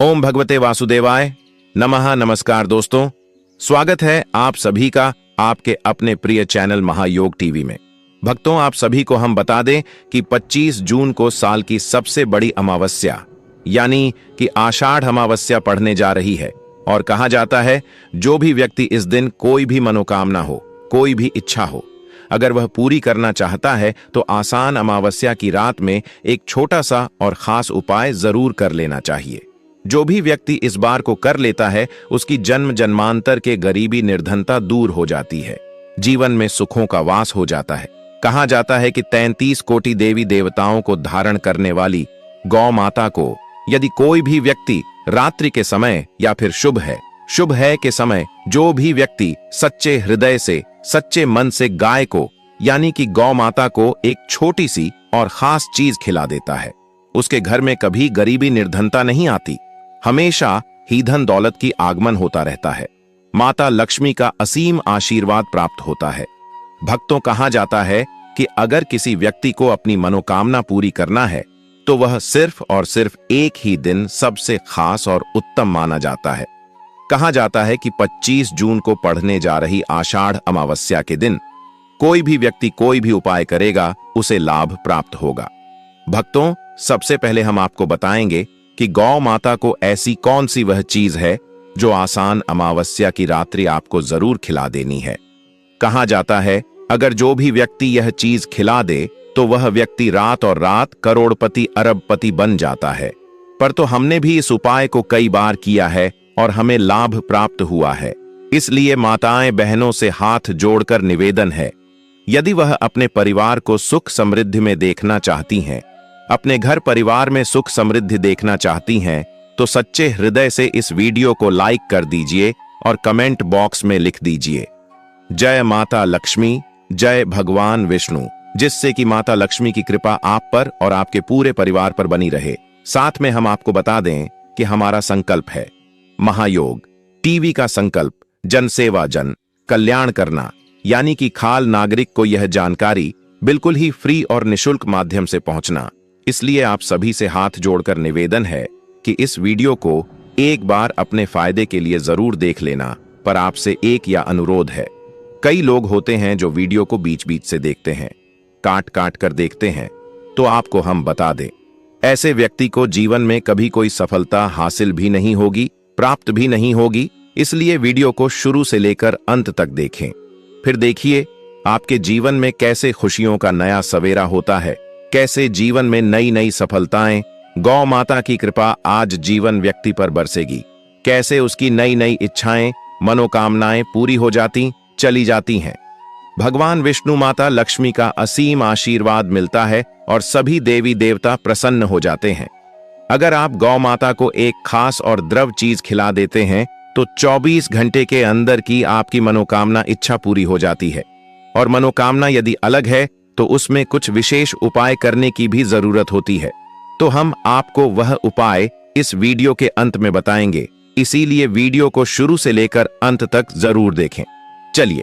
ओम भगवते वासुदेवाय नमः। नमस्कार दोस्तों, स्वागत है आप सभी का आपके अपने प्रिय चैनल महायोग टीवी में। भक्तों, आप सभी को हम बता दें कि 25 जून को साल की सबसे बड़ी अमावस्या यानी कि आषाढ़ अमावस्या पड़ने जा रही है और कहा जाता है जो भी व्यक्ति इस दिन कोई भी मनोकामना हो, कोई भी इच्छा हो, अगर वह पूरी करना चाहता है तो आसान अमावस्या की रात में एक छोटा सा और खास उपाय जरूर कर लेना चाहिए। जो भी व्यक्ति इस बार को कर लेता है उसकी जन्म जन्मांतर के गरीबी निर्धनता दूर हो जाती है, जीवन में सुखों का वास हो जाता है। कहा जाता है कि 33 कोटि देवी देवताओं को धारण करने वाली गौ माता को यदि कोई भी व्यक्ति रात्रि के समय या फिर शुभ है के समय जो भी व्यक्ति सच्चे हृदय से, सच्चे मन से गाय को यानी कि गौ माता को एक छोटी सी और खास चीज खिला देता है, उसके घर में कभी गरीबी निर्धनता नहीं आती, हमेशा ही धन दौलत की आगमन होता रहता है, माता लक्ष्मी का असीम आशीर्वाद प्राप्त होता है। भक्तों, कहा जाता है कि अगर किसी व्यक्ति को अपनी मनोकामना पूरी करना है तो वह सिर्फ और सिर्फ एक ही दिन सबसे खास और उत्तम माना जाता है। कहा जाता है कि 25 जून को पड़ने जा रही आषाढ़ अमावस्या के दिन कोई भी व्यक्ति कोई भी उपाय करेगा उसे लाभ प्राप्त होगा। भक्तों, सबसे पहले हम आपको बताएंगे कि गौ माता को ऐसी कौन सी वह चीज है जो आसान अमावस्या की रात्रि आपको जरूर खिला देनी है। कहा जाता है अगर जो भी व्यक्ति यह चीज खिला दे तो वह व्यक्ति रात और रात करोड़पति अरबपति बन जाता है। पर तो हमने भी इस उपाय को कई बार किया है और हमें लाभ प्राप्त हुआ है। इसलिए माताएं बहनों से हाथ जोड़कर निवेदन है, यदि वह अपने परिवार को सुख समृद्धि में देखना चाहती हैं, अपने घर परिवार में सुख समृद्धि देखना चाहती हैं, तो सच्चे हृदय से इस वीडियो को लाइक कर दीजिए और कमेंट बॉक्स में लिख दीजिए जय माता लक्ष्मी, जय भगवान विष्णु, जिससे कि माता लक्ष्मी की कृपा आप पर और आपके पूरे परिवार पर बनी रहे। साथ में हम आपको बता दें कि हमारा संकल्प है महायोग टीवी का संकल्प जन सेवा जन कल्याण करना, यानी कि खाल नागरिक को यह जानकारी बिल्कुल ही फ्री और निशुल्क माध्यम से पहुंचना। इसलिए आप सभी से हाथ जोड़कर निवेदन है कि इस वीडियो को एक बार अपने फायदे के लिए जरूर देख लेना। पर आपसे एक या अनुरोध है, कई लोग होते हैं जो वीडियो को बीच बीच से देखते हैं, काट काट कर देखते हैं, तो आपको हम बता दें ऐसे व्यक्ति को जीवन में कभी कोई सफलता हासिल भी नहीं होगी, प्राप्त भी नहीं होगी। इसलिए वीडियो को शुरू से लेकर अंत तक देखें, फिर देखिए आपके जीवन में कैसे खुशियों का नया सवेरा होता है, कैसे जीवन में नई नई सफलताएं गौ माता की कृपा आज जीवन व्यक्ति पर बरसेगी, कैसे उसकी नई नई इच्छाएं मनोकामनाएं पूरी हो जाती चली जाती हैं। भगवान विष्णु माता लक्ष्मी का असीम आशीर्वाद मिलता है और सभी देवी देवता प्रसन्न हो जाते हैं। अगर आप गौ माता को एक खास और द्रव चीज खिला देते हैं तो 24 घंटे के अंदर की आपकी मनोकामना इच्छा पूरी हो जाती है। और मनोकामना यदि अलग है तो उसमें कुछ विशेष उपाय करने की भी जरूरत होती है, तो हम आपको वह उपाय इस वीडियो के अंत में बताएंगे। इसीलिए वीडियो को शुरू से लेकर अंत तक जरूर देखें। चलिए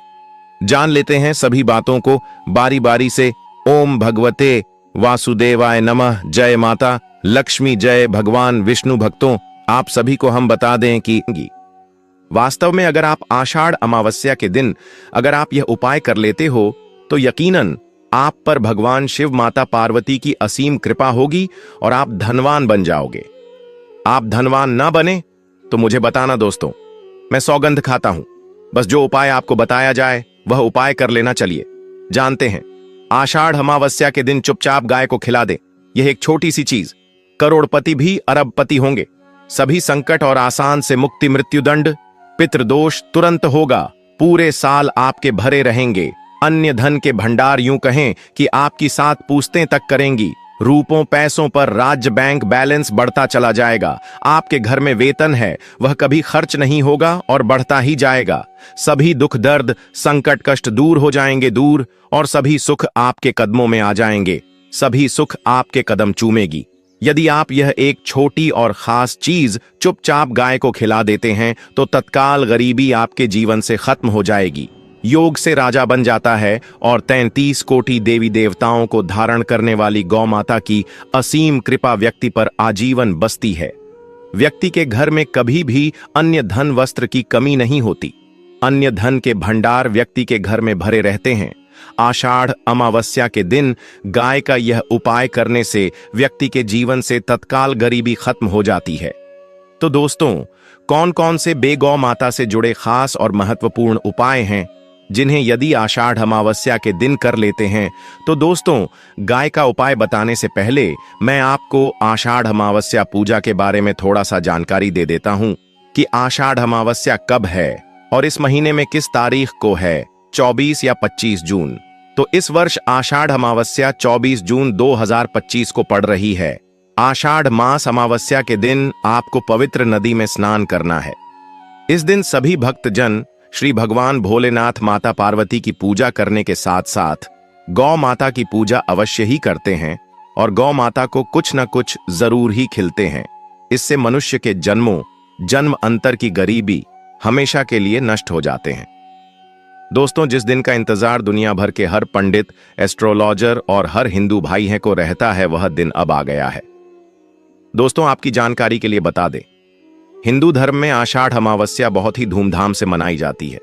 जान लेते हैं सभी बातों को बारी बारी से। ओम भगवते वासुदेवाय नमः, जय माता लक्ष्मी, जय भगवान विष्णु। भक्तों, आप सभी को हम बता दें कि वास्तव में अगर आप आषाढ़ अमावस्या के दिन अगर आप यह उपाय कर लेते हो तो यकीनन आप पर भगवान शिव माता पार्वती की असीम कृपा होगी और आप धनवान बन जाओगे। आप धनवान ना बने तो मुझे बताना दोस्तों, मैं सौगंध खाता हूं। बस जो उपाय आपको बताया जाए वह उपाय कर लेना। चलिए जानते हैं। आषाढ़ अमावस्या के दिन चुपचाप गाय को खिला दे। यह एक छोटी सी चीज, करोड़पति भी अरबपति होंगे। सभी संकट और आसान से मुक्ति, मृत्युदंड, पितृदोष तुरंत होगा। पूरे साल आपके भरे रहेंगे। अन्य धन के भंडार यूं कहें कि आपकी 7 पूछतें तक करेंगी। रूपों पैसों पर राज्य बैंक बैलेंस बढ़ता चला जाएगा। आपके घर में वेतन है वह कभी खर्च नहीं होगा और बढ़ता ही जाएगा। सभी दुख दर्द संकट कष्ट दूर हो जाएंगे दूर, और सभी सुख आपके कदमों में आ जाएंगे। सभी सुख आपके कदम चूमेगी। यदि आप यह एक छोटी और खास चीज चुपचाप गाय को खिला देते हैं तो तत्काल गरीबी आपके जीवन से खत्म हो जाएगी। योग से राजा बन जाता है और 33 कोटि देवी देवताओं को धारण करने वाली गौ माता की असीम कृपा व्यक्ति पर आजीवन बसती है। व्यक्ति के घर में कभी भी अन्य धन वस्त्र की कमी नहीं होती। अन्य धन के भंडार व्यक्ति के घर में भरे रहते हैं। आषाढ़ अमावस्या के दिन गाय का यह उपाय करने से व्यक्ति के जीवन से तत्काल गरीबी खत्म हो जाती है। तो दोस्तों, कौन कौन से गौ माता से जुड़े खास और महत्वपूर्ण उपाय हैं जिन्हें यदि आषाढ़ अमावस्या के दिन कर लेते हैं? तो दोस्तों, गाय का उपाय बताने से पहले मैं आपको आषाढ़ अमावस्या पूजा के बारे में थोड़ा सा जानकारी दे देता हूं कि आषाढ़ अमावस्या कब है और इस महीने में किस तारीख को है, 24 या 25 जून। तो इस वर्ष आषाढ़ अमावस्या 24 जून 2025 को पड़ रही है। आषाढ़ मास अमावस्या के दिन आपको पवित्र नदी में स्नान करना है। इस दिन सभी भक्तजन श्री भगवान भोलेनाथ माता पार्वती की पूजा करने के साथ साथ गौ माता की पूजा अवश्य ही करते हैं और गौ माता को कुछ न कुछ जरूर ही खिलते हैं। इससे मनुष्य के जन्म अंतर की गरीबी हमेशा के लिए नष्ट हो जाते हैं। दोस्तों, जिस दिन का इंतजार दुनिया भर के हर पंडित, एस्ट्रोलॉजर और हर हिंदू भाई है को रहता है, वह दिन अब आ गया है। दोस्तों, आपकी जानकारी के लिए बता दें, हिंदू धर्म में आषाढ़ अमावस्या बहुत ही धूमधाम से मनाई जाती है।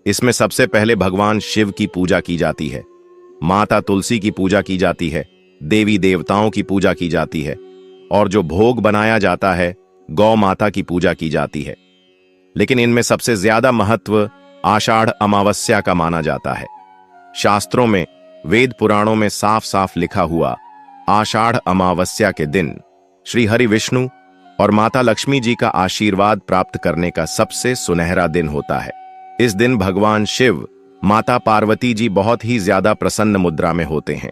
इसमें सबसे पहले भगवान शिव की पूजा की जाती है, माता तुलसी की पूजा की जाती है, देवी देवताओं की पूजा की जाती है और जो भोग बनाया जाता है गौ माता की पूजा की जाती है। लेकिन इनमें सबसे ज्यादा महत्व आषाढ़ अमावस्या का माना जाता है। शास्त्रों में, वेद पुराणों में साफ साफ लिखा हुआ आषाढ़ अमावस्या के दिन श्री हरि विष्णु और माता लक्ष्मी जी का आशीर्वाद प्राप्त करने का सबसे सुनहरा दिन होता है। इस दिन भगवान शिव, माता पार्वती जी बहुत ही ज्यादा प्रसन्न मुद्रा में होते हैं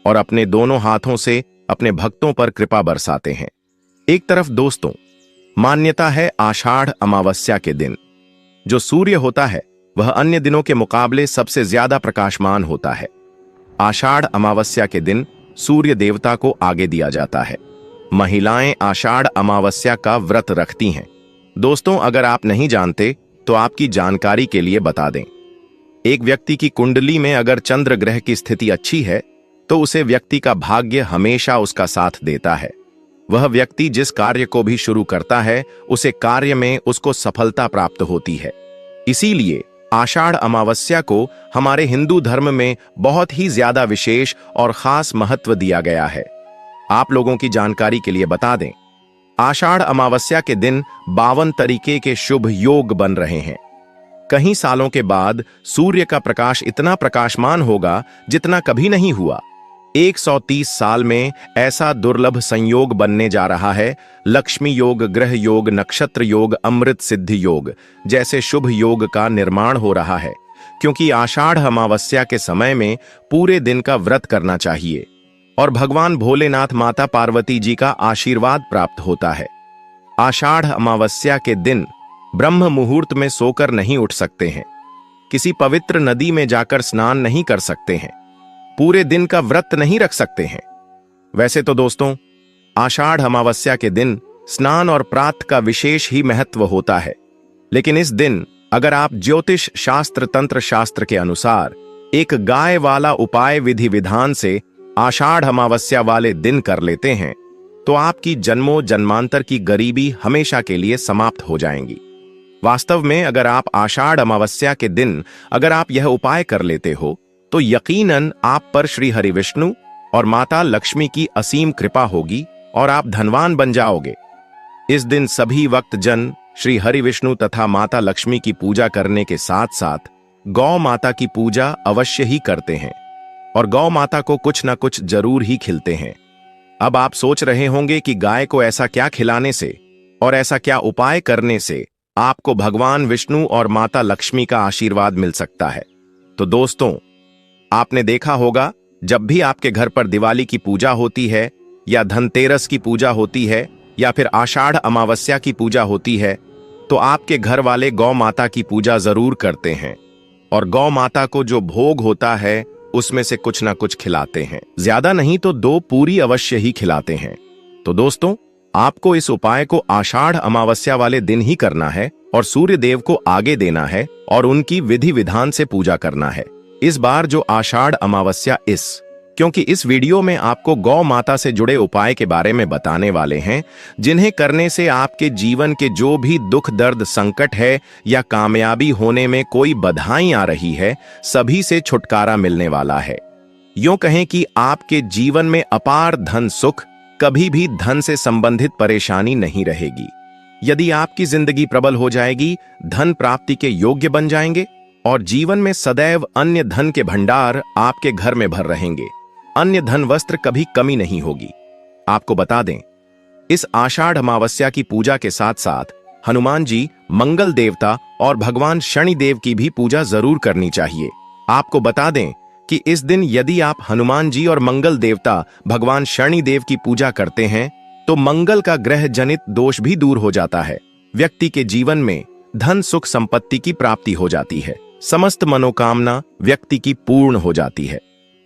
और अपने दोनों हाथों से अपने भक्तों पर कृपा बरसाते हैं। एक तरफ दोस्तों, मान्यता है आषाढ़ अमावस्या के दिन जो सूर्य होता है वह अन्य दिनों के मुकाबले सबसे ज्यादा प्रकाशमान होता है। आषाढ़ अमावस्या के दिन सूर्य देवता को आगे दिया जाता है। महिलाएं आषाढ़ अमावस्या का व्रत रखती हैं। दोस्तों, अगर आप नहीं जानते तो आपकी जानकारी के लिए बता दें, एक व्यक्ति की कुंडली में अगर चंद्र ग्रह की स्थिति अच्छी है तो उसे व्यक्ति का भाग्य हमेशा उसका साथ देता है। वह व्यक्ति जिस कार्य को भी शुरू करता है उसे कार्य में उसको सफलता प्राप्त होती है। इसीलिए आषाढ़ अमावस्या को हमारे हिंदू धर्म में बहुत ही ज्यादा विशेष और खास महत्व दिया गया है। आप लोगों की जानकारी के लिए बता दें, आषाढ़ अमावस्या के दिन 52 तरीके के शुभ योग बन रहे हैं। कई सालों के बाद सूर्य का प्रकाश इतना प्रकाशमान होगा जितना कभी नहीं हुआ। 130 साल में ऐसा दुर्लभ संयोग बनने जा रहा है। लक्ष्मी योग, ग्रह योग, नक्षत्र योग, अमृत सिद्धि योग जैसे शुभ योग का निर्माण हो रहा है, क्योंकि आषाढ़ अमावस्या के समय में पूरे दिन का व्रत करना चाहिए और भगवान भोलेनाथ माता पार्वती जी का आशीर्वाद प्राप्त होता है। आषाढ़ अमावस्या के दिन ब्रह्म मुहूर्त में सोकर नहीं उठ सकते हैं, किसी पवित्र नदी में जाकर स्नान नहीं कर सकते हैं, पूरे दिन का व्रत नहीं रख सकते हैं। वैसे तो दोस्तों, आषाढ़ अमावस्या के दिन स्नान और प्रातः का विशेष ही महत्व होता है, लेकिन इस दिन अगर आप ज्योतिष शास्त्र, तंत्र शास्त्र के अनुसार एक गाय वाला उपाय विधि विधान से आषाढ़ अमावस्या वाले दिन कर लेते हैं तो आपकी जन्मों जन्मांतर की गरीबी हमेशा के लिए समाप्त हो जाएंगी। वास्तव में अगर आप आषाढ़ अमावस्या के दिन अगर आप यह उपाय कर लेते हो तो यकीनन आप पर श्री हरि विष्णु और माता लक्ष्मी की असीम कृपा होगी और आप धनवान बन जाओगे। इस दिन सभी वक्त जन श्री हरि विष्णु तथा माता लक्ष्मी की पूजा करने के साथ साथ गौ माता की पूजा अवश्य ही करते हैं और गौ माता को कुछ न कुछ जरूर ही खिलते हैं। अब आप सोच रहे होंगे कि गाय को ऐसा क्या खिलाने से और ऐसा क्या उपाय करने से आपको भगवान विष्णु और माता लक्ष्मी का आशीर्वाद मिल सकता है। तो दोस्तों, आपने देखा होगा जब भी आपके घर पर दिवाली की पूजा होती है या धनतेरस की पूजा होती है या फिर आषाढ़ अमावस्या की पूजा होती है तो आपके घर वाले गौ माता की पूजा जरूर करते हैं और गौ माता को जो भोग होता है उसमें से कुछ ना कुछ खिलाते हैं। ज्यादा नहीं तो 2 पूरी अवश्य ही खिलाते हैं। तो दोस्तों, आपको इस उपाय को आषाढ़ अमावस्या वाले दिन ही करना है और सूर्य देव को आगे देना है और उनकी विधि विधान से पूजा करना है। इस बार जो आषाढ़ अमावस्या इस क्योंकि इस वीडियो में आपको गौ माता से जुड़े उपाय के बारे में बताने वाले हैं, जिन्हें करने से आपके जीवन के जो भी दुख दर्द संकट है या कामयाबी होने में कोई बाधाएं आ रही है, सभी से छुटकारा मिलने वाला है। यूं कहें कि आपके जीवन में अपार धन सुख, कभी भी धन से संबंधित परेशानी नहीं रहेगी। यदि आपकी जिंदगी प्रबल हो जाएगी, धन प्राप्ति के योग्य बन जाएंगे और जीवन में सदैव अन्य धन के भंडार आपके घर में भर रहेंगे। अन्य धन वस्त्र कभी कमी नहीं होगी। आपको बता दें, इस आषाढ़ अमावस्या की पूजा के साथ साथ हनुमान जी, मंगल देवता और भगवान शनिदेव की भी पूजा जरूर करनी चाहिए। आपको बता दें कि इस दिन यदि आप हनुमान जी और मंगल देवता भगवान शनिदेव की पूजा करते हैं तो मंगल का ग्रह जनित दोष भी दूर हो जाता है। व्यक्ति के जीवन में धन सुख संपत्ति की प्राप्ति हो जाती है। समस्त मनोकामना व्यक्ति की पूर्ण हो जाती है।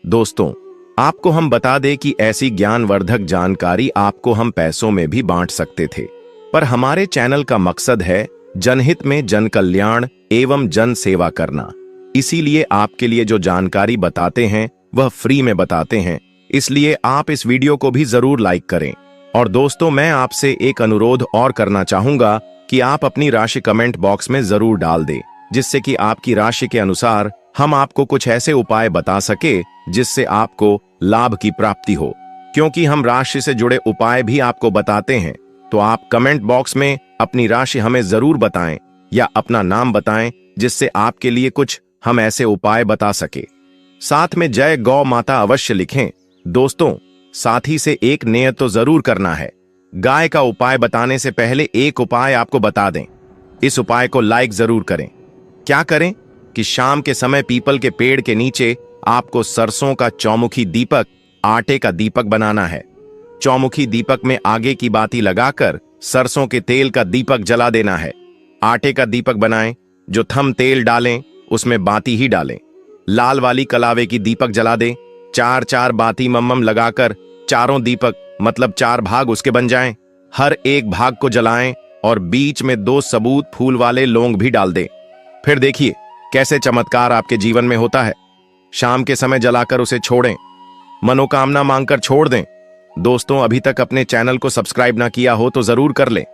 दोस्तों, आपको हम बता दें कि ऐसी ज्ञानवर्धक जानकारी आपको हम पैसों में भी बांट सकते थे, पर हमारे चैनल का मकसद है जनहित में जन कल्याण एवं जन सेवा करना। इसीलिए आपके लिए जो जानकारी बताते हैं वह फ्री में बताते हैं, इसलिए आप इस वीडियो को भी जरूर लाइक करें। और दोस्तों, मैं आपसे एक अनुरोध और करना चाहूंगा कि आप अपनी राशि कमेंट बॉक्स में जरूर डाल दें, जिससे कि आपकी राशि के अनुसार हम आपको कुछ ऐसे उपाय बता सके जिससे आपको लाभ की प्राप्ति हो। क्योंकि हम राशि से जुड़े उपाय भी आपको बताते हैं, तो आप कमेंट बॉक्स में अपनी राशि हमें जरूर बताएं या अपना नाम बताएं, जिससे आपके लिए कुछ हम ऐसे उपाय बता सके। साथ में जय गौ माता अवश्य लिखें। दोस्तों, साथ ही से एक नियत तो जरूर करना है। गाय का उपाय बताने से पहले एक उपाय आपको बता दें। इस उपाय को लाइक जरूर करें। क्या करें कि शाम के समय पीपल के पेड़ के नीचे आपको सरसों का चौमुखी दीपक, आटे का दीपक बनाना है। चौमुखी दीपक में आगे की बाती लगाकर सरसों के तेल का दीपक जला देना है। आटे का दीपक बनाएं, जो थम तेल डालें उसमें बाती ही डालें। लाल वाली कलावे की दीपक जला दें। 4-4 बाती मम्मम लगाकर चारों दीपक मतलब 4 भाग उसके बन जाएं। हर एक भाग को जलाएं और बीच में 2 सबूत फूल वाले लौंग भी डाल दें। फिर देखिए कैसे चमत्कार आपके जीवन में होता है। शाम के समय जलाकर उसे छोड़ें, मनोकामना मांगकर छोड़ दें। दोस्तों, अभी तक अपने चैनल को सब्सक्राइब ना किया हो तो जरूर कर लें,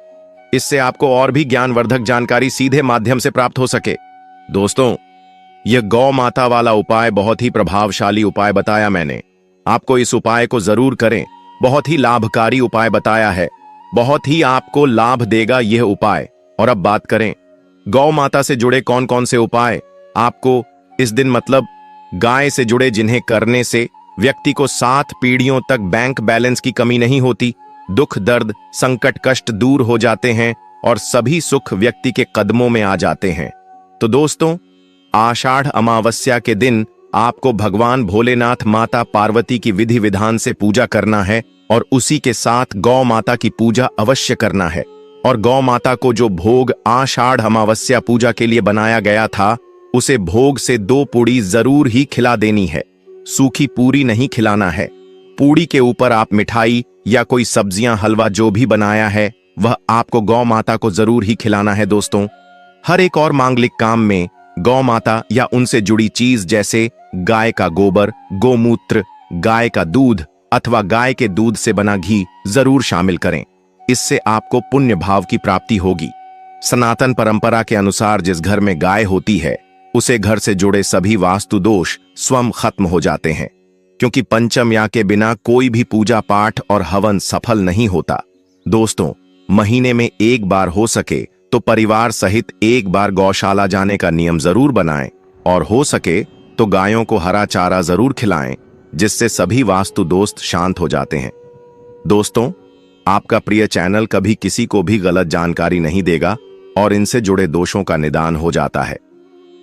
इससे आपको और भी ज्ञानवर्धक जानकारी सीधे माध्यम से प्राप्त हो सके। दोस्तों, यह गौ माता वाला उपाय बहुत ही प्रभावशाली उपाय बताया मैंने। आपको इस उपाय को जरूर करें। बहुत ही लाभकारी उपाय बताया है, बहुत ही आपको लाभ देगा यह उपाय। और अब बात करें गौ माता से जुड़े कौन कौन से उपाय आपको इस दिन, मतलब गाय से जुड़े, जिन्हें करने से व्यक्ति को 7 पीढ़ियों तक बैंक बैलेंस की कमी नहीं होती, दुख दर्द संकट कष्ट दूर हो जाते हैं और सभी सुख व्यक्ति के कदमों में आ जाते हैं। तो दोस्तों, आषाढ़ अमावस्या के दिन आपको भगवान भोलेनाथ, माता पार्वती की विधि विधान से पूजा करना है और उसी के साथ गौ माता की पूजा अवश्य करना है। और गौ माता को जो भोग आषाढ़ अमावस्या पूजा के लिए बनाया गया था, उसे भोग से 2 पूड़ी जरूर ही खिला देनी है। सूखी पूरी नहीं खिलाना है। पूड़ी के ऊपर आप मिठाई या कोई सब्जियां, हलवा जो भी बनाया है वह आपको गौ माता को जरूर ही खिलाना है। दोस्तों, हर एक और मांगलिक काम में गौ माता या उनसे जुड़ी चीज जैसे गाय का गोबर, गोमूत्र, गाय का दूध अथवा गाय के दूध से बना घी जरूर शामिल करें। इससे आपको पुण्य भाव की प्राप्ति होगी। सनातन परंपरा के अनुसार जिस घर में गाय होती है, उसे घर से जुड़े सभी वास्तु दोष स्वयं खत्म हो जाते हैं, क्योंकि पंचम या के बिना कोई भी पूजा पाठ और हवन सफल नहीं होता। दोस्तों, महीने में एक बार हो सके तो परिवार सहित एक बार गौशाला जाने का नियम जरूर बनाएं और हो सके तो गायों को हरा चारा जरूर खिलाएं, जिससे सभी वास्तु दोस्त शांत हो जाते हैं। दोस्तों, आपका प्रिय चैनल कभी किसी को भी गलत जानकारी नहीं देगा और इनसे जुड़े दोषों का निदान हो जाता है।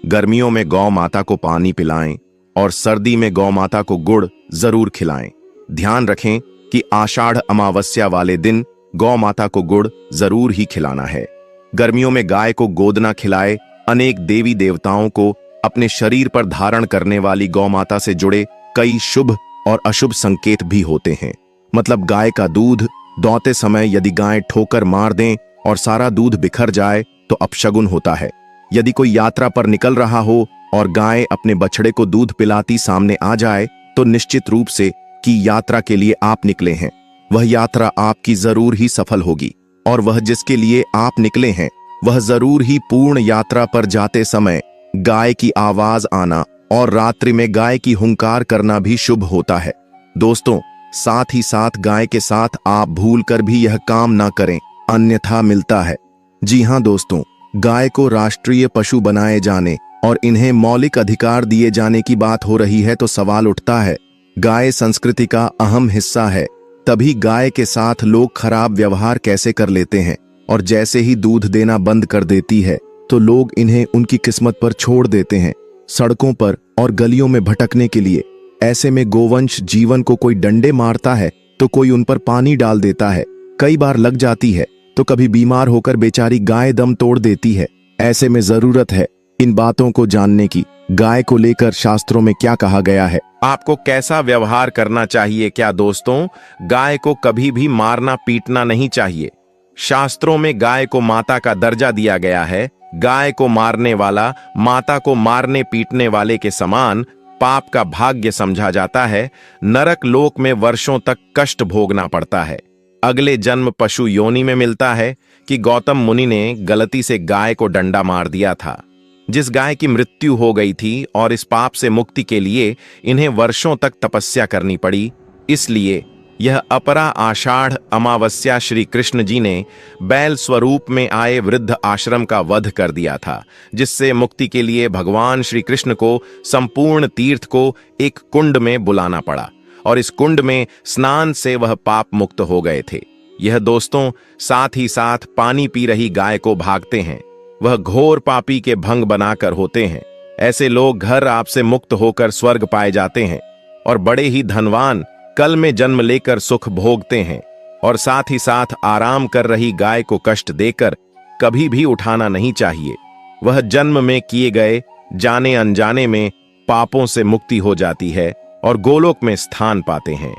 गर्मियों में गौ माता को पानी पिलाएं और सर्दी में गौ माता को गुड़ जरूर खिलाएं। ध्यान रखें कि आषाढ़ अमावस्या वाले दिन गौ माता को गुड़ जरूर ही खिलाना है। गर्मियों में गाय को गोदना खिलाए। अनेक देवी देवताओं को अपने शरीर पर धारण करने वाली गौ माता से जुड़े कई शुभ और अशुभ संकेत भी होते हैं। मतलब गाय का दूध दौते समय यदि गाय ठोकर मार दें और सारा दूध बिखर जाए तो अपशगुन होता है। यदि कोई यात्रा पर निकल रहा हो और गाय अपने बछड़े को दूध पिलाती सामने आ जाए तो निश्चित रूप से कि यात्रा के लिए आप निकले हैं वह यात्रा आपकी जरूर ही सफल होगी, और वह जिसके लिए आप निकले हैं वह जरूर ही पूर्ण यात्रा पर जाते समय गाय की आवाज आना और रात्रि में गाय की हुंकार करना भी शुभ होता है। दोस्तों, साथ ही साथ गाय के साथ आप भूलकर भी यह काम ना करें, अन्यथा मिलता है। जी हां दोस्तों, गाय को राष्ट्रीय पशु बनाए जाने और इन्हें मौलिक अधिकार दिए जाने की बात हो रही है तो सवाल उठता है, गाय संस्कृति का अहम हिस्सा है, तभी गाय के साथ लोग खराब व्यवहार कैसे कर लेते हैं, और जैसे ही दूध देना बंद कर देती है तो लोग इन्हें उनकी किस्मत पर छोड़ देते हैं, सड़कों पर और गलियों में भटकने के लिए। ऐसे में गोवंश जीवन को कोई डंडे मारता है तो कोई उन पर पानी डाल देता है, कई बार लग जाती है तो कभी बीमार होकर बेचारी गाय दम तोड़ देती है। ऐसे में जरूरत है इन बातों को जानने की, गाय को लेकर शास्त्रों में क्या कहा गया है, आपको कैसा व्यवहार करना चाहिए। क्या दोस्तों, गाय को कभी भी मारना पीटना नहीं चाहिए। शास्त्रों में गाय को माता का दर्जा दिया गया है। गाय को मारने वाला माता को मारने पीटने वाले के समान पाप का भाग्य समझा जाता है। नरक लोक में वर्षों तक कष्ट भोगना पड़ता है। अगले जन्म पशु योनि में मिलता है कि गौतम मुनि ने गलती से गाय को डंडा मार दिया था, जिस गाय की मृत्यु हो गई थी, और इस पाप से मुक्ति के लिए इन्हें वर्षों तक तपस्या करनी पड़ी। इसलिए यह अपरा आषाढ़ अमावस्या श्री कृष्ण जी ने बैल स्वरूप में आए वृद्ध आश्रम का वध कर दिया था, जिससे मुक्ति के लिए भगवान श्री कृष्ण को संपूर्ण तीर्थ को एक कुंड में बुलाना पड़ा, और इस कुंड में स्नान से वह पाप मुक्त हो गए थे। यह दोस्तों, साथ ही साथ पानी पी रही गाय को भागते हैं, वह घोर पापी के भंग बनाकर होते हैं। ऐसे लोग घर आपसे मुक्त होकर स्वर्ग पाए जाते हैं, और बड़े ही धनवान कल में जन्म लेकर सुख भोगते हैं। और साथ ही साथ आराम कर रही गाय को कष्ट देकर कभी भी उठाना नहीं चाहिए। वह जन्म में किए गए जाने अनजाने में पापों से मुक्ति हो जाती है और गोलोक में स्थान पाते हैं।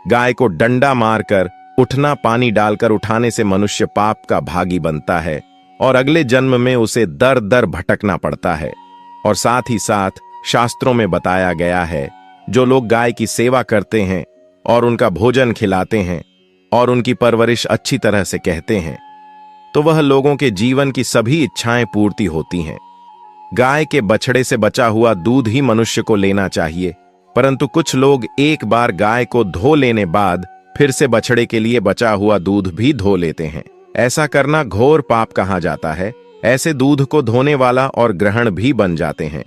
गाय को डंडा मारकर उठना, पानी डालकर उठाने से मनुष्य पाप का भागी बनता है और अगले जन्म में उसे दर दर भटकना पड़ता है। और साथ ही साथ शास्त्रों में बताया गया है, जो लोग गाय की सेवा करते हैं और उनका भोजन खिलाते हैं और उनकी परवरिश अच्छी तरह से कहते हैं, तो वह लोगों के जीवन की सभी इच्छाएं पूर्ति होती हैं। गाय के बछड़े से बचा हुआ दूध ही मनुष्य को लेना चाहिए, परंतु कुछ लोग एक बार गाय को धो लेने बाद फिर से बछड़े के लिए बचा हुआ दूध भी धो लेते हैं। ऐसा करना घोर पाप कहा जाता है। ऐसे दूध को धोने वाला और ग्रहण भी बन जाते हैं।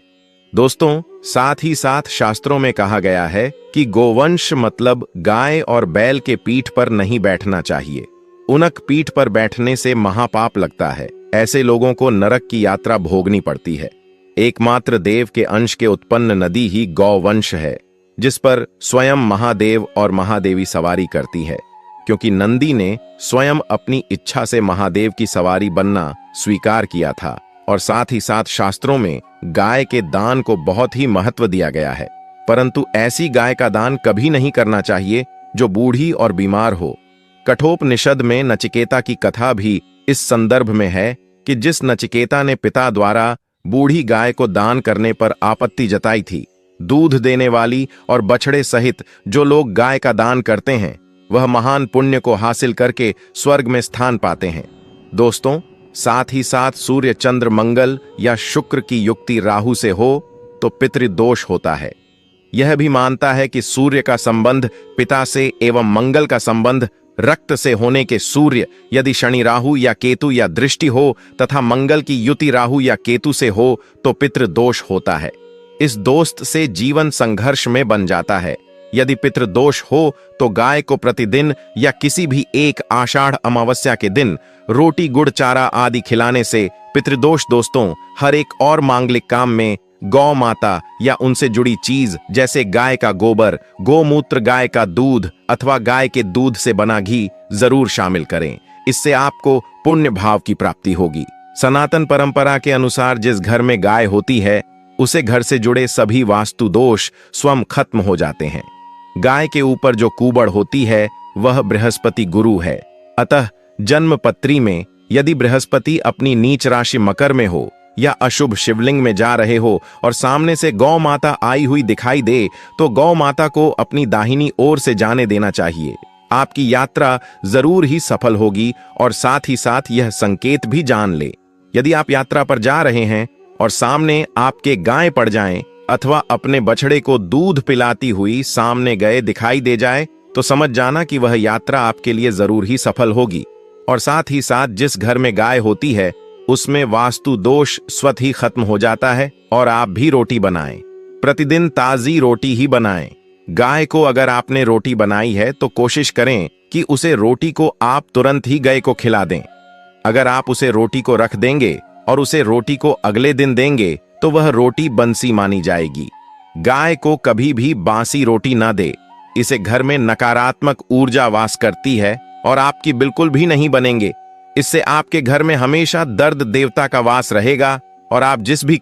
दोस्तों, साथ ही साथ शास्त्रों में कहा गया है कि गोवंश मतलब गाय और बैल के पीठ पर नहीं बैठना चाहिए। उनक पीठ पर बैठने से महापाप लगता है। ऐसे लोगों को नरक की यात्रा भोगनी पड़ती है। एकमात्र देव के अंश के उत्पन्न नदी ही गौवंश है, जिस पर स्वयं महादेव और महादेवी सवारी करती है, क्योंकि नंदी ने स्वयं अपनी इच्छा से महादेव की सवारी बनना स्वीकार किया था। और साथ ही साथ शास्त्रों में गाय के दान को बहुत ही महत्व दिया गया है, परंतु ऐसी गाय का दान कभी नहीं करना चाहिए जो बूढ़ी और बीमार हो। कठोपनिषद में नचिकेता की कथा भी इस संदर्भ में है कि जिस नचिकेता ने पिता द्वारा बूढ़ी गाय को दान करने पर आपत्ति जताई थी, दूध देने वाली और बछड़े सहित जो लोग गाय का दान करते हैं, वह महान पुण्य को हासिल करके स्वर्ग में स्थान पाते हैं। दोस्तों, साथ ही साथ सूर्य, चंद्र, मंगल या शुक्र की युक्ति राहु से हो तो पितृदोष होता है। यह भी मानता है कि सूर्य का संबंध पिता से एवं मंगल का संबंध रक्त से होने के सूर्य यदि शनि, राहु या केतु या दृष्टि हो तथा मंगल की युति राहु या केतु से हो तो पितृदोष होता है। इस दोस्त से जीवन संघर्ष में बन जाता है। यदि पितृदोष हो तो गाय को प्रतिदिन या किसी भी एक आषाढ़ अमावस्या के दिन रोटी, गुड़, चारा आदि खिलाने से पितृदोष दोस्तों हर एक और मांगलिक काम में गौ माता या उनसे जुड़ी चीज जैसे गाय का गोबर, गोमूत्र, गाय का दूध अथवा गाय के दूध से बना घी जरूर शामिल करें। इससे आपको पुण्य भाव की प्राप्ति होगी। सनातन परंपरा के अनुसार जिस घर में गाय होती है उसे घर से जुड़े सभी वास्तु दोष स्वयं खत्म हो जाते हैं। गाय के ऊपर जो कुबड़ होती है वह बृहस्पति गुरु है। अतः जन्म पत्री में यदि बृहस्पति अपनी नीच राशि मकर में हो या अशुभ शिवलिंग में जा रहे हो और सामने से गौ माता आई हुई दिखाई दे तो गौ माता को अपनी दाहिनी ओर से जाने देना चाहिए। आपकी यात्रा जरूर ही सफल होगी और साथ ही साथ यह संकेत भी जान ले, यदि आप यात्रा पर जा रहे हैं और सामने आपके गाय पड़ जाएं अथवा अपने बछड़े को दूध पिलाती हुई सामने गए दिखाई दे जाए तो समझ जाना कि वह यात्रा आपके लिए जरूर ही सफल होगी। और साथ ही साथ जिस घर में गाय होती है उसमें वास्तु दोष स्वतः ही खत्म हो जाता है। और आप भी रोटी बनाएं, प्रतिदिन ताजी रोटी ही बनाएं। गाय को अगर आपने रोटी बनाई है तो कोशिश करें कि उसे रोटी को आप तुरंत ही गाय को खिला दें। अगर आप उसे रोटी को रख देंगे और उसे रोटी को अगले दिन देंगे तो वह रोटी बंसी मानी जाएगी। गाय को कभी भी बासी रोटी ना दे, इसे घर में नकारात्मक ऊर्जा वास करती है और आपकी बिल्कुल भी नहीं बनेंगे। इससे आपके घर में हमेशा दर्द देवता का वास रहेगा और आप जिस भी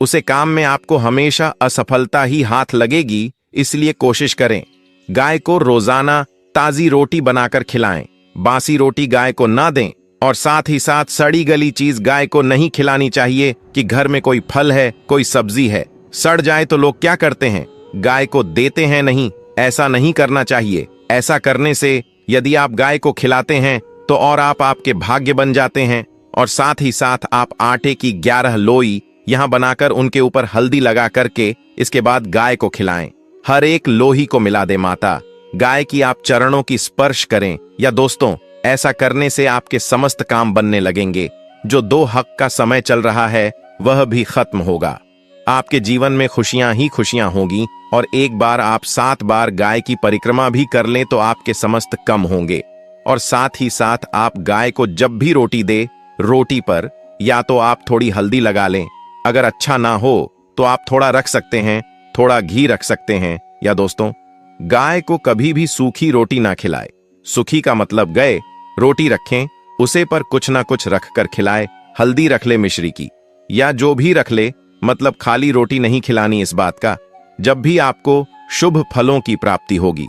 उसे काम में आपको हमेशा असफलता ही हाथ लगेगी। इसलिए कोशिश करें गाय को रोजाना ताजी रोटी बनाकर खिलाएं, बासी रोटी गाय को ना दें। और साथ ही साथ सड़ी गली चीज गाय को नहीं खिलानी चाहिए कि घर में कोई फल है, कोई सब्जी है, सड़ जाए तो लोग क्या करते हैं, गाय को देते हैं। नहीं, ऐसा नहीं करना चाहिए। ऐसा करने से यदि आप गाय को खिलाते हैं तो और आप आपके भाग्य बन जाते हैं। और साथ ही साथ आप आटे की 11 लोई यहां बनाकर उनके ऊपर हल्दी लगा करके इसके बाद गाय को खिलाएं। हर एक लोही को मिला दे माता, गाय की आप चरणों की स्पर्श करें। या दोस्तों, ऐसा करने से आपके समस्त काम बनने लगेंगे। जो 2 हक का समय चल रहा है वह भी खत्म होगा। आपके जीवन में खुशियां ही खुशियां होगी। और एक बार आप 7 बार गाय की परिक्रमा भी कर लें तो आपके समस्त कम होंगे। और साथ ही साथ आप गाय को जब भी रोटी दे, रोटी पर या तो आप थोड़ी हल्दी लगा लें, अगर अच्छा ना हो तो आप थोड़ा रख सकते हैं, थोड़ा घी रख सकते हैं। या दोस्तों, गाय को कभी भी सूखी रोटी ना खिलाए। सूखी का मतलब गए रोटी रखें, उसे पर कुछ ना कुछ रखकर खिलाए। हल्दी रख ले मिश्री की या जो भी रख ले, मतलब खाली रोटी नहीं खिलानी। इस बात का जब भी आपको शुभ फलों की प्राप्ति होगी।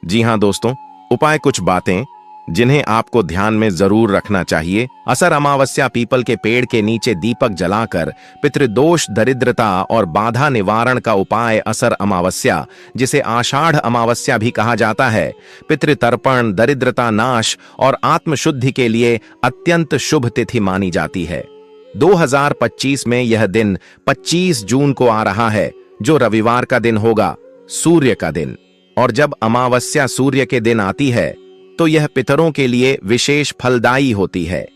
जी हां दोस्तों, उपाय कुछ बातें जिन्हें आपको ध्यान में जरूर रखना चाहिए। असर अमावस्या पीपल के पेड़ के नीचे दीपक जलाकर पितृदोष, दरिद्रता और बाधा निवारण का उपाय। असर अमावस्या, जिसे आषाढ़ अमावस्या भी कहा जाता है, पितृतर्पण, दरिद्रता नाश और आत्मशुद्धि के लिए अत्यंत शुभ तिथि मानी जाती है। 2025 में यह दिन 25 जून को आ रहा है, जो रविवार का दिन होगा, सूर्य का दिन। और जब अमावस्या सूर्य के दिन आती है तो यह पितरों के लिए विशेष फलदायी होती है।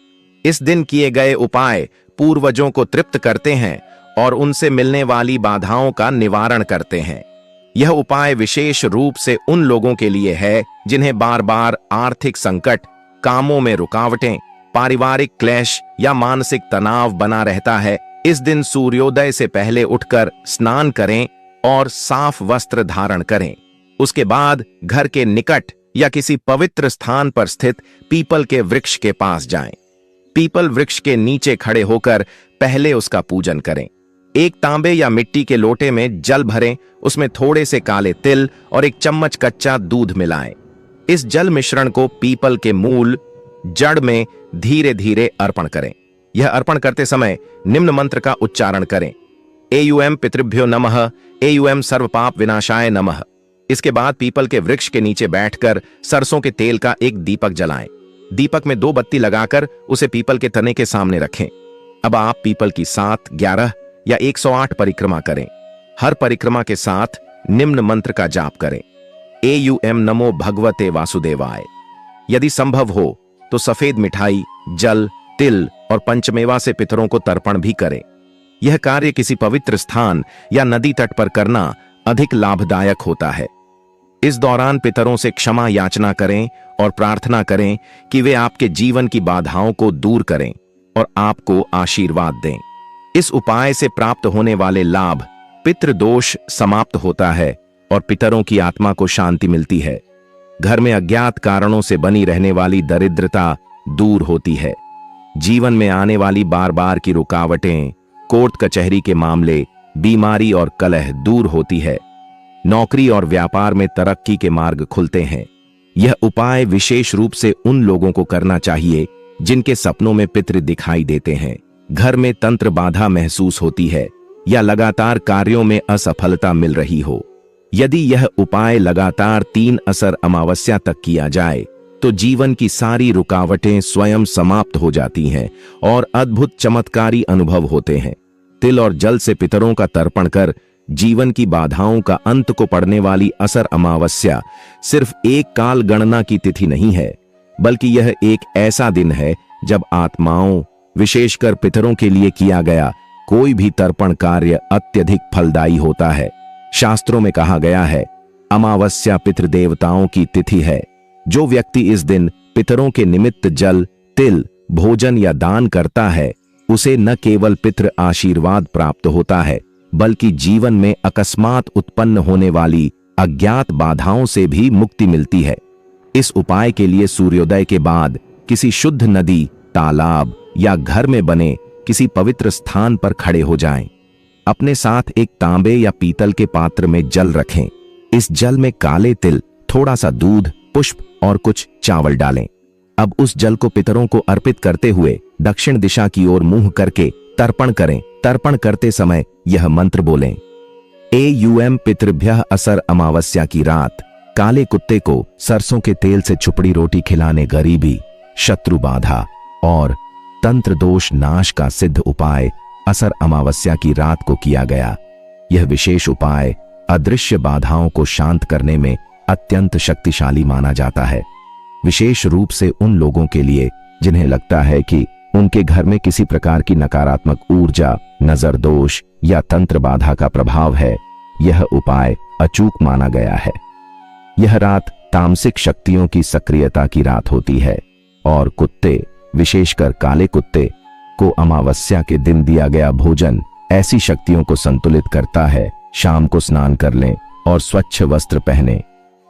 इस दिन किए गए उपाय पूर्वजों को तृप्त करते हैं और उनसे मिलने वाली बाधाओं का निवारण करते हैं। यह उपाय विशेष रूप से उन लोगों के लिए है जिन्हें बार बार आर्थिक संकट, कामों में रुकावटें, पारिवारिक क्लेश या मानसिक तनाव बना रहता है। इस दिन सूर्योदय से पहले उठकर स्नान करें और साफ वस्त्र धारण करें। उसके बाद घर के निकट या किसी पवित्र स्थान पर स्थित पीपल के वृक्ष के पास जाएं। पीपल वृक्ष के नीचे खड़े होकर पहले उसका पूजन करें। एक तांबे या मिट्टी के लोटे में जल भरें, उसमें थोड़े से काले तिल और 1 चम्मच कच्चा दूध मिलाएं। इस जल मिश्रण को पीपल के मूल, जड़ में धीरे धीरे अर्पण करें। यह अर्पण करते समय निम्न मंत्र का उच्चारण करें: एयुएम पितृभ्यो नमः, एयुएम सर्वपाप विनाशाय नमः। इसके बाद पीपल के वृक्ष के नीचे बैठकर सरसों के तेल का एक दीपक जलाएं। दीपक में 2 बत्ती लगाकर उसे पीपल के तने के सामने रखें। अब आप पीपल की 7, 11 या 108 परिक्रमा करें। हर परिक्रमा के साथ निम्न मंत्र का जाप करें: एयुएम नमो भगवते वासुदेवाय। यदि संभव हो तो सफेद मिठाई, जल, तिल और पंचमेवा से पितरों को तर्पण भी करें। यह कार्य किसी पवित्र स्थान या नदी तट पर करना अधिक लाभदायक होता है। इस दौरान पितरों से क्षमा याचना करें और प्रार्थना करें कि वे आपके जीवन की बाधाओं को दूर करें और आपको आशीर्वाद दें। इस उपाय से प्राप्त होने वाले लाभ, पितृदोष समाप्त होता है और पितरों की आत्मा को शांति मिलती है। घर में अज्ञात कारणों से बनी रहने वाली दरिद्रता दूर होती है। जीवन में आने वाली बार बार की रुकावटें, कोर्ट कचहरी के मामले, बीमारी और कलह दूर होती है। नौकरी और व्यापार में तरक्की के मार्ग खुलते हैं। यह उपाय विशेष रूप से उन लोगों को करना चाहिए जिनके सपनों में पितृ दिखाई देते हैं, घर में तंत्र बाधा महसूस होती है या लगातार कार्यों में असफलता मिल रही हो। यदि यह उपाय लगातार 3 असर अमावस्या तक किया जाए तो जीवन की सारी रुकावटें स्वयं समाप्त हो जाती हैं और अद्भुत चमत्कारी अनुभव होते हैं। तिल और जल से पितरों का तर्पण कर जीवन की बाधाओं का अंत को पड़ने वाली असर अमावस्या सिर्फ एक काल गणना की तिथि नहीं है, बल्कि यह एक ऐसा दिन है जब आत्माओं, विशेषकर पितरों के लिए किया गया कोई भी तर्पण कार्य अत्यधिक फलदायी होता है। शास्त्रों में कहा गया है, अमावस्या पितृदेवताओं की तिथि है। जो व्यक्ति इस दिन पितरों के निमित्त जल, तिल, भोजन या दान करता है, उसे न केवल पितृ आशीर्वाद प्राप्त होता है, बल्कि जीवन में अकस्मात उत्पन्न होने वाली अज्ञात बाधाओं से भी मुक्ति मिलती है। इस उपाय के लिए सूर्योदय के बाद किसी शुद्ध नदी, तालाब या घर में बने किसी पवित्र स्थान पर खड़े हो जाएं। अपने साथ एक तांबे या पीतल के पात्र में जल रखें। इस जल में काले तिल, थोड़ा सा दूध, पुष्प और कुछ चावल डालें। अब उस जल को पितरों को अर्पित करते हुए दक्षिण दिशा की ओर मुंह करके तर्पण करें। तर्पण करते समय यह मंत्र बोलें, एयूएम पितृभ्यः असर अमावस्या की रात काले कुत्ते को सरसों के तेल से छुपड़ी रोटी खिलाने गरीबी, शत्रु बाधा और तंत्र दोष नाश का सिद्ध उपाय असर अमावस्या की रात को किया गया। यह विशेष उपाय अदृश्य बाधाओं को शांत करने में अत्यंत शक्तिशाली माना जाता है, विशेष रूप से उन लोगों के लिए जिन्हें लगता है कि उनके घर में किसी प्रकार की नकारात्मक ऊर्जा, नजर दोष या तंत्र बाधा का प्रभाव है। यह उपाय अचूक माना गया है। यह रात तामसिक शक्तियों की सक्रियता की रात होती है और कुत्ते, विशेषकर काले कुत्ते को अमावस्या के दिन दिया गया भोजन ऐसी शक्तियों को संतुलित करता है। शाम को स्नान कर लें और स्वच्छ वस्त्र पहने।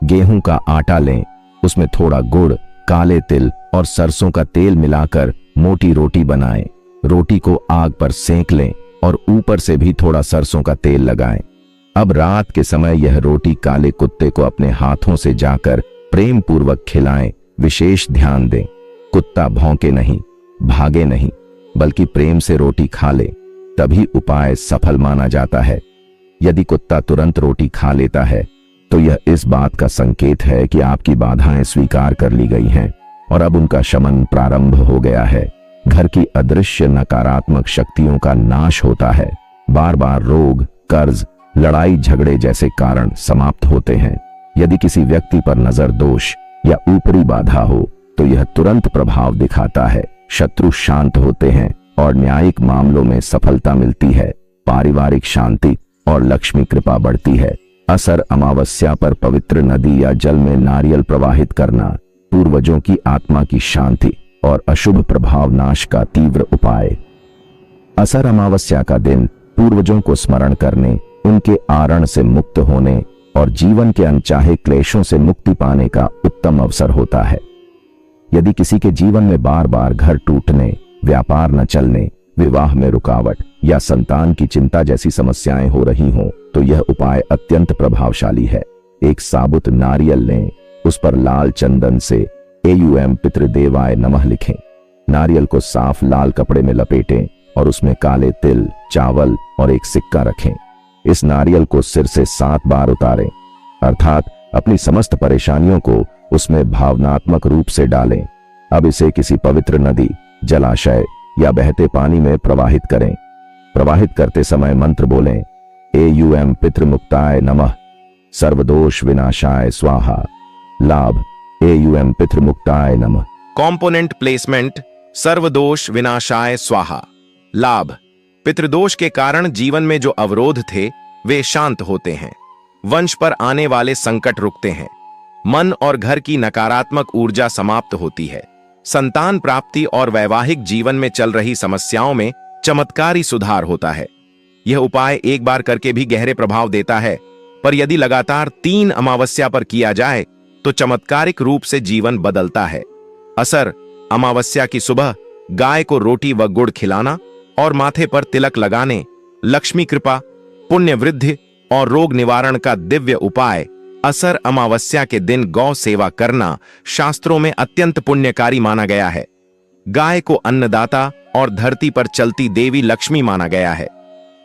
गेहूं का आटा लें, उसमें थोड़ा गुड़, काले तिल और सरसों का तेल मिलाकर मोटी रोटी बनाएं। रोटी को आग पर सेंक लें और ऊपर से भी थोड़ा सरसों का तेल लगाएं। अब रात के समय यह रोटी काले कुत्ते को अपने हाथों से जाकर प्रेम पूर्वक खिलाएं। विशेष ध्यान दें, कुत्ता भौंके नहीं, भागे नहीं, बल्कि प्रेम से रोटी खा ले, तभी उपाय सफल माना जाता है। यदि कुत्ता तुरंत रोटी खा लेता है तो यह इस बात का संकेत है कि आपकी बाधाएं स्वीकार कर ली गई हैं और अब उनका शमन प्रारंभ हो गया है। घर की अदृश्य नकारात्मक शक्तियों का नाश होता है। बार बार रोग, कर्ज, लड़ाई झगड़े जैसे कारण समाप्त होते हैं। यदि किसी व्यक्ति पर नजर दोष या ऊपरी बाधा हो तो यह तुरंत प्रभाव दिखाता है। शत्रु शांत होते हैं और न्यायिक मामलों में सफलता मिलती है। पारिवारिक शांति और लक्ष्मी कृपा बढ़ती है। असर अमावस्या पर पवित्र नदी या जल में नारियल प्रवाहित करना पूर्वजों की आत्मा की शांति और अशुभ प्रभाव नाश का तीव्र उपाय। असर अमावस्या का दिन पूर्वजों को स्मरण करने, उनके आरण से मुक्त होने और जीवन के अनचाहे क्लेशों से मुक्ति पाने का उत्तम अवसर होता है। यदि किसी के जीवन में बार बार घर टूटने, व्यापार न चलने, विवाह में रुकावट या संतान की चिंता जैसी समस्याएं हो रही हों तो यह उपाय अत्यंत प्रभावशाली है। एक साबुत नारियल लें, उस पर लाल चंदन से एयूएम पितृदेवाय नमः लिखें। नारियल को साफ लाल कपड़े में लपेटें और उसमें काले तिल, चावल और एक सिक्का रखें। इस नारियल को सिर से 7 बार उतारें, अर्थात अपनी समस्त परेशानियों को उसमें भावनात्मक रूप से डालें। अब इसे किसी पवित्र नदी, जलाशय या बहते पानी में प्रवाहित करें। प्रवाहित करते समय मंत्र बोलें, एयूएम पितृमुक्ताय नमः, सर्वदोष विनाशाय स्वाहा। लाभ, एयूएम पितृमुक्ताय नमः। कॉम्पोनेंट प्लेसमेंट, सर्वदोष विनाशाय स्वाहा। लाभ, पितृदोष के कारण जीवन में जो अवरोध थे वे शांत होते हैं। वंश पर आने वाले संकट रुकते हैं। मन और घर की नकारात्मक ऊर्जा समाप्त होती है। संतान प्राप्ति और वैवाहिक जीवन में चल रही समस्याओं में चमत्कारी सुधार होता है। यह उपाय एक बार करके भी गहरे प्रभाव देता है, पर यदि लगातार 3 अमावस्या पर किया जाए तो चमत्कारिक रूप से जीवन बदलता है। असर अमावस्या की सुबह गाय को रोटी व गुड़ खिलाना और माथे पर तिलक लगाने लक्ष्मी कृपा, पुण्य वृद्धि और रोग निवारण का दिव्य उपाय। असर अमावस्या के दिन गौ सेवा करना शास्त्रों में अत्यंत पुण्यकारी माना गया है। गाय को अन्नदाता और धरती पर चलती देवी लक्ष्मी माना गया है।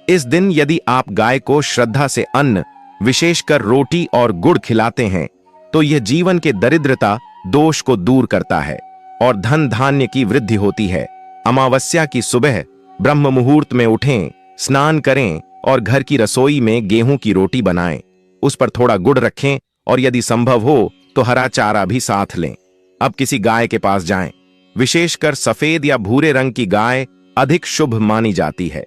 इस दिन यदि आप गाय को श्रद्धा से अन्न, विशेषकर रोटी और गुड़ खिलाते हैं तो यह जीवन के दरिद्रता दोष को दूर करता है और धन धान्य की वृद्धि होती है। अमावस्या की सुबह ब्रह्म मुहूर्त में उठें, स्नान करें और घर की रसोई में गेहूं की रोटी बनाएं। उस पर थोड़ा गुड़ रखें और यदि संभव हो तो हरा चारा भी साथ लें। अब किसी गाय के पास जाएं। विशेषकर सफेद या भूरे रंग की गाय अधिक शुभ मानी जाती है।